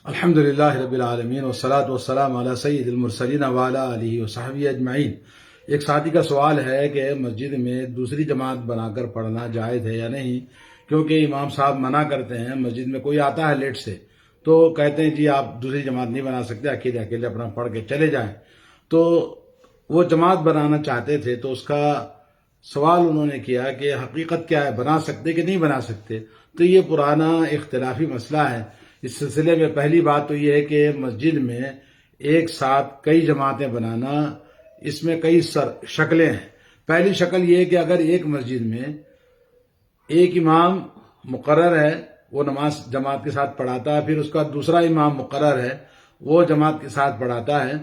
الحمد للہ رب العالمین والصلاة والسلام علی سید المرسلین وعلی آلہ وصحبہ اجمعین۔ ایک ساتھی کا سوال ہے کہ مسجد میں دوسری جماعت بنا کر پڑھنا جائز ہے یا نہیں، کیونکہ امام صاحب منع کرتے ہیں۔ مسجد میں کوئی آتا ہے لیٹ سے تو کہتے ہیں جی آپ دوسری جماعت نہیں بنا سکتے، اکیلے اکیلے اپنا پڑھ کے چلے جائیں۔ تو وہ جماعت بنانا چاہتے تھے، تو اس کا سوال انہوں نے کیا کہ حقیقت کیا ہے، بنا سکتے کہ نہیں بنا سکتے؟ تو یہ پرانا اختلافی مسئلہ ہے۔ اس سلسلے میں پہلی بات تو یہ ہے کہ مسجد میں ایک ساتھ کئی جماعتیں بنانا، اس میں کئی شکلیں ہیں۔ پہلی شکل یہ ہے کہ اگر ایک مسجد میں ایک امام مقرر ہے، وہ نماز جماعت کے ساتھ پڑھاتا ہے، پھر اس کا دوسرا امام مقرر ہے، وہ جماعت کے ساتھ پڑھاتا ہے،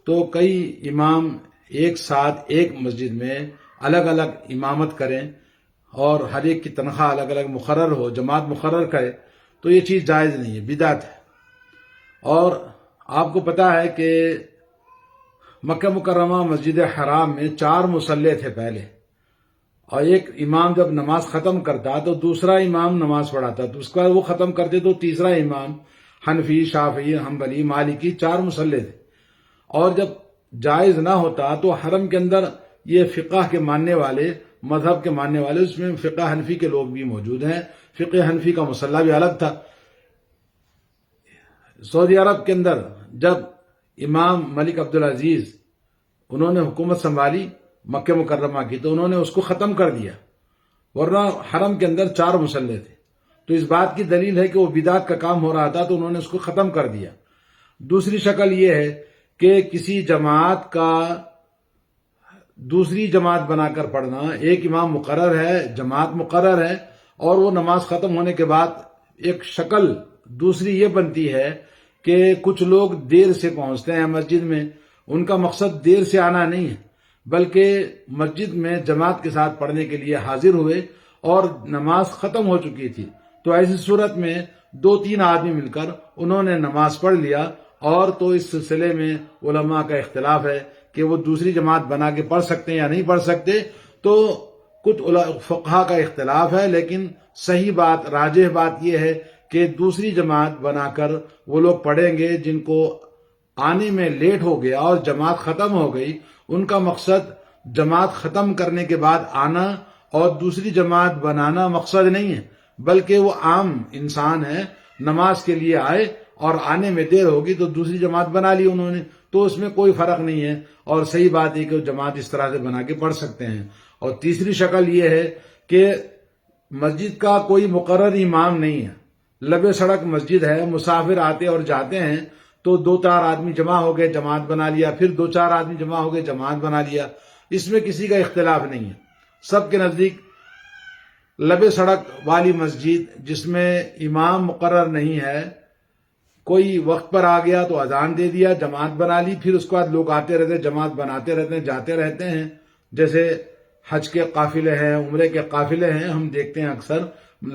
تو کئی امام ایک ساتھ ایک مسجد میں الگ الگ امامت کریں اور ہر ایک کی تنخواہ الگ الگ مقرر ہو، جماعت مقرر کرے، تو یہ چیز جائز نہیں ہے، بدعت ہے۔ اور آپ کو پتا ہے کہ مکہ مکرمہ مسجد حرام میں 4 مصلی تھے پہلے، اور ایک امام جب نماز ختم کرتا تو دوسرا امام نماز پڑھاتا، تو اس کے بعد وہ ختم کرتے تو تیسرا امام، حنفی، شافعی، حنبلی، مالکی، 4 مصلی تھے۔ اور جب جائز نہ ہوتا تو حرم کے اندر یہ فقہ کے ماننے والے، مذہب کے ماننے والے، اس میں فقہ حنفی کے لوگ بھی موجود ہیں۔ فقہ حنفی کا مصلی بھی الگ تھا۔ سعودی عرب کے اندر جب امام ملک عبدالعزیز انہوں نے حکومت سنبھالی مکہ مکرمہ کی، تو انہوں نے اس کو ختم کر دیا، ورنہ حرم کے اندر 4 مصلی تھے۔ تو اس بات کی دلیل ہے کہ وہ بدعت کا کام ہو رہا تھا، تو انہوں نے اس کو ختم کر دیا۔ دوسری شکل یہ ہے کہ کسی جماعت کا دوسری جماعت بنا کر پڑھنا، ایک امام مقرر ہے، جماعت مقرر ہے، اور وہ نماز ختم ہونے کے بعد ایک شکل دوسری یہ بنتی ہے کہ کچھ لوگ دیر سے پہنچتے ہیں مسجد میں، ان کا مقصد دیر سے آنا نہیں ہے، بلکہ مسجد میں جماعت کے ساتھ پڑھنے کے لیے حاضر ہوئے اور نماز ختم ہو چکی تھی، تو ایسی صورت میں 2-3 آدمی مل کر انہوں نے نماز پڑھ لیا۔ اور تو اس سلسلے میں علماء کا اختلاف ہے کہ وہ دوسری جماعت بنا کے پڑھ سکتے ہیں یا نہیں پڑھ سکتے، تو کچھ فقہا کا اختلاف ہے، لیکن صحیح بات، راجح بات یہ ہے کہ دوسری جماعت بنا کر وہ لوگ پڑھیں گے جن کو آنے میں لیٹ ہو گیا اور جماعت ختم ہو گئی، ان کا مقصد جماعت ختم کرنے کے بعد آنا اور دوسری جماعت بنانا مقصد نہیں ہے، بلکہ وہ عام انسان ہے، نماز کے لیے آئے اور آنے میں دیر ہوگی تو دوسری جماعت بنا لی انہوں نے، تو اس میں کوئی فرق نہیں ہے، اور صحیح بات ہے کہ وہ جماعت اس طرح سے بنا کے پڑھ سکتے ہیں۔ اور تیسری شکل یہ ہے کہ مسجد کا کوئی مقرر امام نہیں ہے، لبے سڑک مسجد ہے، مسافر آتے اور جاتے ہیں، تو 2-4 آدمی جمع ہو گئے، جماعت بنا لیا، پھر 2-4 آدمی جمع ہو گئے، جماعت بنا لیا، اس میں کسی کا اختلاف نہیں ہے۔ سب کے نزدیک لبے سڑک والی مسجد جس میں امام مقرر نہیں ہے، کوئی وقت پر آ گیا تو اذان دے دیا، جماعت بنا لی، پھر اس کے بعد لوگ آتے رہتے، جماعت بناتے رہتے ہیں، جاتے رہتے ہیں۔ جیسے حج کے قافلے ہیں، عمرے کے قافلے ہیں، ہم دیکھتے ہیں اکثر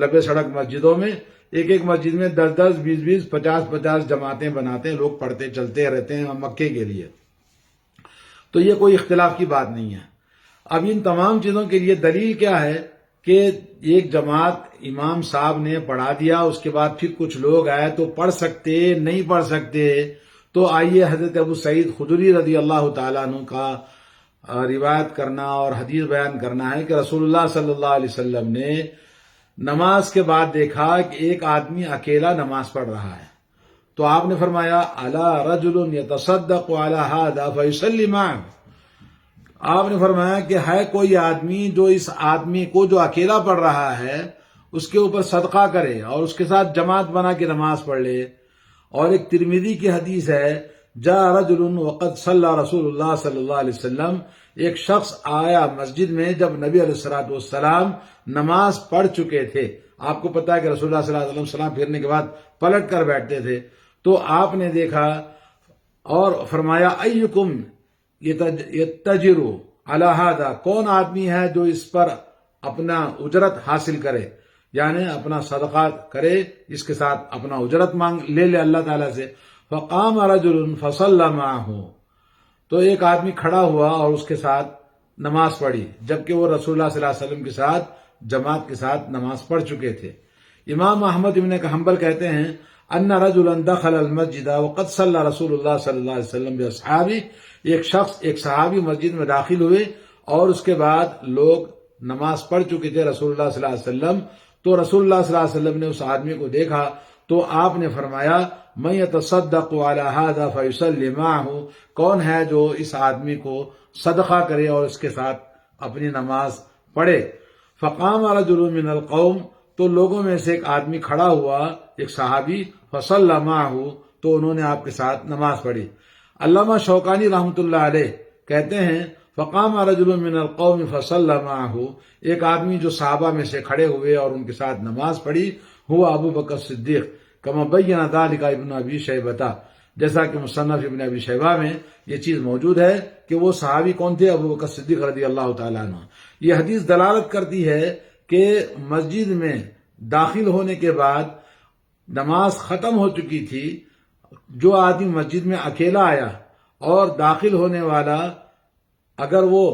لبے سڑک مسجدوں میں ایک مسجد میں 10-10، 20-20، 50-50 جماعتیں بناتے ہیں، لوگ پڑھتے چلتے رہتے ہیں مکے کے لیے۔ تو یہ کوئی اختلاف کی بات نہیں ہے۔ اب ان تمام چیزوں کے لیے دلیل کیا ہے کہ ایک جماعت امام صاحب نے پڑھا دیا، اس کے بعد پھر کچھ لوگ آئے تو پڑھ سکتے، نہیں پڑھ سکتے، تو آئیے حضرت ابو سعید خدری رضی اللہ تعالیٰ عنہ کا روایت کرنا اور حدیث بیان کرنا ہے کہ رسول اللہ صلی اللہ علیہ وسلم نے نماز کے بعد دیکھا کہ ایک آدمی اکیلا نماز پڑھ رہا ہے، تو آپ نے فرمایا الا رجل یتصدق علی ھذا فیصلی معہ، آپ نے فرمایا کہ ہے کوئی آدمی جو اس آدمی کو جو اکیلا پڑھ رہا ہے اس کے اوپر صدقہ کرے اور اس کے ساتھ جماعت بنا کے نماز پڑھ لے۔ اور ایک ترمذی کی حدیث ہے، جاء رجل وقد صلی رسول اللہ صلی اللہ علیہ وسلم، ایک شخص آیا مسجد میں جب نبی علیہ الصلوۃ والسلام نماز پڑھ چکے تھے۔ آپ کو پتا ہے کہ رسول اللہ صلی اللہ علیہ وسلم سلام پھرنے کے بعد پلٹ کر بیٹھتے تھے، تو آپ نے دیکھا اور فرمایا ایکم یتجر علی ھذا، کون آدمی ہے جو اس پر اپنا اجرت حاصل کرے، یعنی اپنا صدقہ کرے، اس کے ساتھ اپنا اجرت لے لے اللہ تعالیٰ سے۔ فقام رجل فصلی معہ، تو ایک آدمی کھڑا ہوا اور اس کے ساتھ نماز پڑھی، جبکہ وہ رسول اللہ صلی اللہ علیہ وسلم کے ساتھ جماعت کے ساتھ نماز پڑھ چکے تھے۔ امام احمد بن حنبل کہتے ہیں ان رجلا دخل المسجد وقد صلى رسول اللہ صلی اللہ علیہ وسلم باصحابہ، ایک صحابی مسجد میں داخل ہوئے اور اس کے بعد لوگ نماز پڑھ چکے تھے رسول اللہ صلی اللہ علیہ وسلم، تو رسول اللہ صلی اللہ علیہ وسلم نے اس آدمی کو دیکھا تو آپ نے فرمایا من يتصدق على هذا فيصلي معه، کون ہے جو اس آدمی کو صدقہ کرے اور اس کے ساتھ اپنی نماز پڑھے؟ فقام رجل من القوم، تو لوگوں میں سے ایک آدمی کھڑا ہوا، ایک صحابی، فصلى معه، تو انہوں نے آپ کے ساتھ نماز پڑھی۔ علامہ شوکانی رحمۃ اللہ علیہ کہتے ہیں فقام رجل من القوم فصلى معه، ایک آدمی جو صحابہ میں سے کھڑے ہوئے اور ان کے ساتھ نماز پڑھی، ہوا ابو بکر صدیق، کما بین ذلک ابن ابی شیبہ، جیسا کہ مصنف ابن ابی شیبہ میں یہ چیز موجود ہے کہ وہ صحابی کون تھے؟ ابو بکر صدیق رضی اللہ تعالیٰ عنہ۔ یہ حدیث دلالت کرتی ہے کہ مسجد میں داخل ہونے کے بعد نماز ختم ہو چکی تھی، جو آدمی مسجد میں اکیلا آیا اور داخل ہونے والا اگر وہ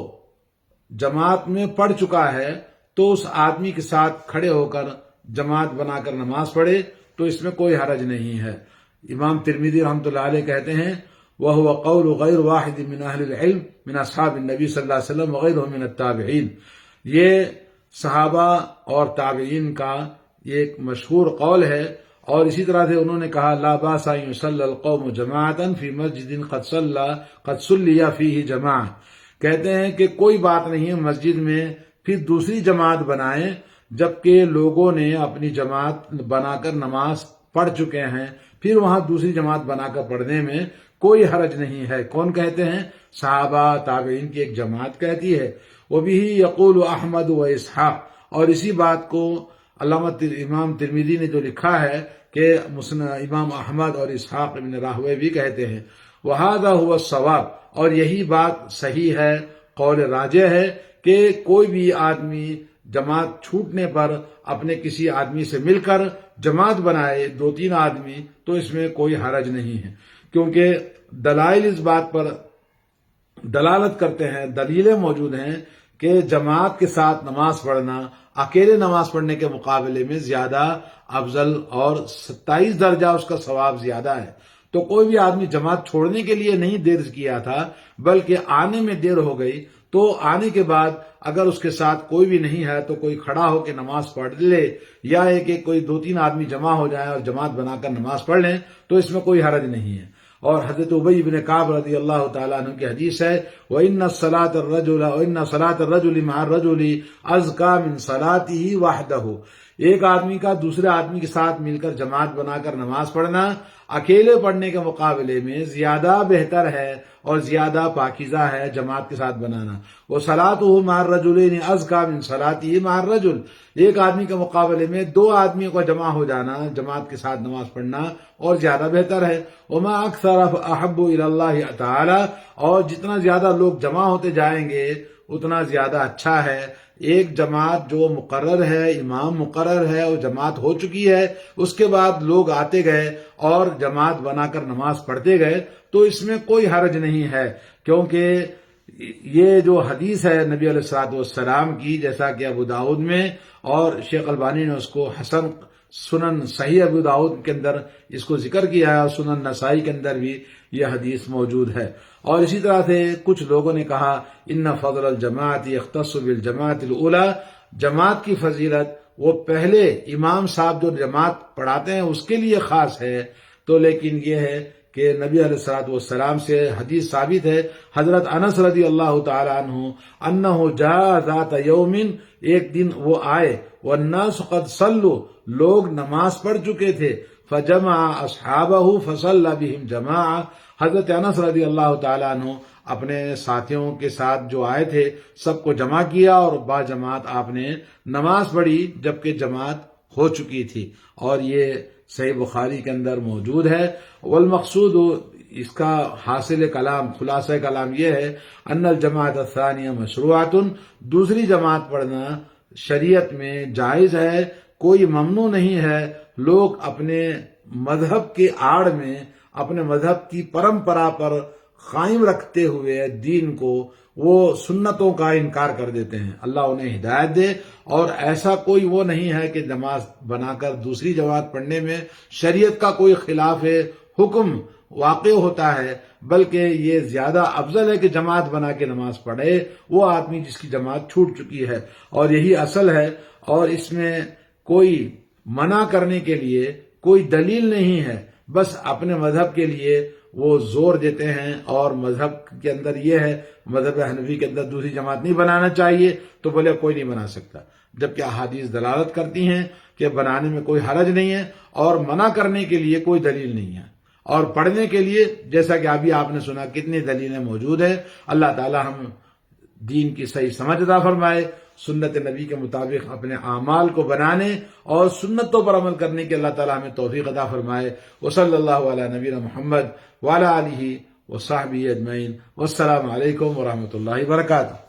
جماعت میں پڑھ چکا ہے تو اس آدمی کے ساتھ کھڑے ہو کر جماعت بنا کر نماز پڑھے تو اس میں کوئی حرج نہیں ہے۔ امام ترمذی رحمۃ اللہ علیہ کہتے ہیں وَهُوَ قَوْلُ غَيْرُ وَاحِدٍ مِّنْ أَهْلِ الْعِلْمِ مِنْ أَصْحَابِ النَّبِي صلی اللہ علیہ وسلم وَغَيْرِهِمْ مِنَ التَّابِعِينَ، یہ صحابہ اور تابعین کا ایک مشہور قول ہے، اور اسی طرح سے انہوں نے کہا لا باس ان يصلي القوم جماعة في مسجد قد صلي فيه جماعة، کہتے ہیں کہ کوئی بات نہیں ہے مسجد میں پھر دوسری جماعت بنائیں جبکہ لوگوں نے اپنی جماعت بنا کر نماز پڑھ چکے ہیں، پھر وہاں دوسری جماعت بنا کر پڑھنے میں کوئی حرج نہیں ہے۔ کون کہتے ہیں؟ صحابہ تابعین کی ایک جماعت کہتی ہے۔ وبہ یقول احمد و اسحاق، اور اسی بات کو علامہ امام ترمذی نے جو لکھا ہے کہ امام احمد اور اسحاق ابن راہوے بھی کہتے ہیں وہذا هو الصواب، اور یہی بات صحیح ہے، قول راجح ہے کہ کوئی بھی آدمی جماعت چھوٹنے پر اپنے کسی آدمی سے مل کر جماعت بنائے، 2-3 آدمی، تو اس میں کوئی حرج نہیں ہے، کیونکہ دلائل اس بات پر دلالت کرتے ہیں، دلیلیں موجود ہیں کہ جماعت کے ساتھ نماز پڑھنا اکیلے نماز پڑھنے کے مقابلے میں زیادہ افضل اور 27 درجہ اس کا ثواب زیادہ ہے۔ تو کوئی بھی آدمی جماعت چھوڑنے کے لیے نہیں دیر کیا تھا بلکہ آنے میں دیر ہو گئی، تو آنے کے بعد اگر اس کے ساتھ کوئی بھی نہیں ہے تو کوئی کھڑا ہو کے نماز پڑھ لے، یا کوئی 2-3 آدمی جمع ہو جائیں اور جماعت بنا کر نماز پڑھ لیں تو اس میں کوئی حرج نہیں ہے۔ اور حضرت ابی بن کعب رضی اللہ تعالیٰ عنہ کی حدیث ہے وَإِنَّ صَلَاةَ الرَّجُلِ مَعَ الرَّجُلِ أَزْكَىٰ مِنْ صَلَاتِهِ وَحْدَهُ، ایک آدمی کا دوسرے آدمی کے ساتھ مل کر جماعت بنا کر نماز پڑھنا اکیلے پڑھنے کے مقابلے میں زیادہ بہتر ہے اور زیادہ پاکیزہ ہے جماعت کے ساتھ بنانا۔ وَصَلَاتُهُ مَعَ الرَّجُلَيْنِ أَزْكَىٰ مِنْ صَلَاتِهِ مَعَ الرَّجُلِ، ایک آدمی کے مقابلے میں 2 آدمیوں کا جمع ہو جانا جماعت کے ساتھ نماز پڑھنا اور زیادہ بہتر ہے۔ وَمَا أَكْثَرَ أَحَبُّ إِلَى اللَّهِ تَعَالَىٰ، اور جتنا زیادہ لوگ جمع ہوتے جائیں گے اتنا زیادہ اچھا ہے۔ ایک جماعت جو مقرر ہے، امام مقرر ہے اور جماعت ہو چکی ہے، اس کے بعد لوگ آتے گئے اور جماعت بنا کر نماز پڑھتے گئے تو اس میں کوئی حرج نہیں ہے، کیونکہ یہ جو حدیث ہے نبی علیہ الصلوۃ والسلام کی، جیسا کہ ابو داؤد میں اور شیخ البانی نے اس کو حسن سنن صحیح ابو داؤد کے اندر اس کو ذکر کیا ہے، اور سنن نسائی کے اندر بھی یہ حدیث موجود ہے۔ اور اسی طرح سے کچھ لوگوں نے کہا ان فضل الجماعت یختص بالجماعت الاولی، جماعت کی فضیلت وہ پہلے امام صاحب جو جماعت پڑھاتے ہیں اس کے لیے خاص ہے، تو لیکن یہ ہے کہ نبی علیہ الصلوۃ والسلام سے حدیث ثابت ہے، حضرت انس رضی اللہ تعالی عنہ انہ جاء ذات یوم، ایک دن وہ آئے، والناس قد صلوا، لوگ نماز پڑھ چکے تھے، فجمع اصحابہ فصلی بہم جماعہ، حضرت انس رضی اللہ تعالی عنہ اپنے ساتھیوں کے ساتھ جو آئے تھے سب کو جمع کیا اور با جماعت آپ نے نماز پڑھی جبکہ جماعت ہو چکی تھی، اور یہ صحیح بخاری کے اندر موجود ہے۔ والمقصود، اس کا حاصل کلام، خلاصہ کلام یہ ہے ان الجماعت الثانیہ مشروعۃ، دوسری جماعت پڑھنا شریعت میں جائز ہے، کوئی ممنوع نہیں ہے۔ لوگ اپنے مذہب کے آڑ میں، اپنے مذہب کی پرمپرا پر قائم رکھتے ہوئے دین کو وہ سنتوں کا انکار کر دیتے ہیں. اللہ انہیں ہدایت دے. اور ایسا کوئی وہ نہیں ہے کہ نماز بنا کر دوسری جماعت پڑھنے میں شریعت کا کوئی خلاف حکم واقع ہوتا ہے، بلکہ یہ زیادہ افضل ہے کہ جماعت بنا کے نماز پڑھے وہ آدمی جس کی جماعت چھوٹ چکی ہے. اور یہی اصل ہے، اور اس میں کوئی منع کرنے کے لیے کوئی دلیل نہیں ہے. بس اپنے مذہب کے لیے وہ زور دیتے ہیں، اور مذہب کے اندر یہ ہے، مذہب حنفی کے اندر دوسری جماعت نہیں بنانا چاہیے، تو بولے کوئی نہیں بنا سکتا. جبکہ احادیث دلالت کرتی ہیں کہ بنانے میں کوئی حرج نہیں ہے، اور منع کرنے کے لیے کوئی دلیل نہیں ہے. اور پڑھنے کے لیے جیسا کہ ابھی آپ نے سنا کتنی دلیلیں موجود ہیں. اللہ تعالی ہم دین کی صحیح سمجھ عطا فرمائے، سنت نبی کے مطابق اپنے اعمال کو بنانے اور سنتوں پر عمل کرنے کی اللہ تعالی ہمیں توفیق عطا فرمائے. وصلی اللہ علی نبینا محمد وعلی آلہ وصحبہ اجمعین. والسلام علیکم ورحمۃ اللہ وبرکاتہ.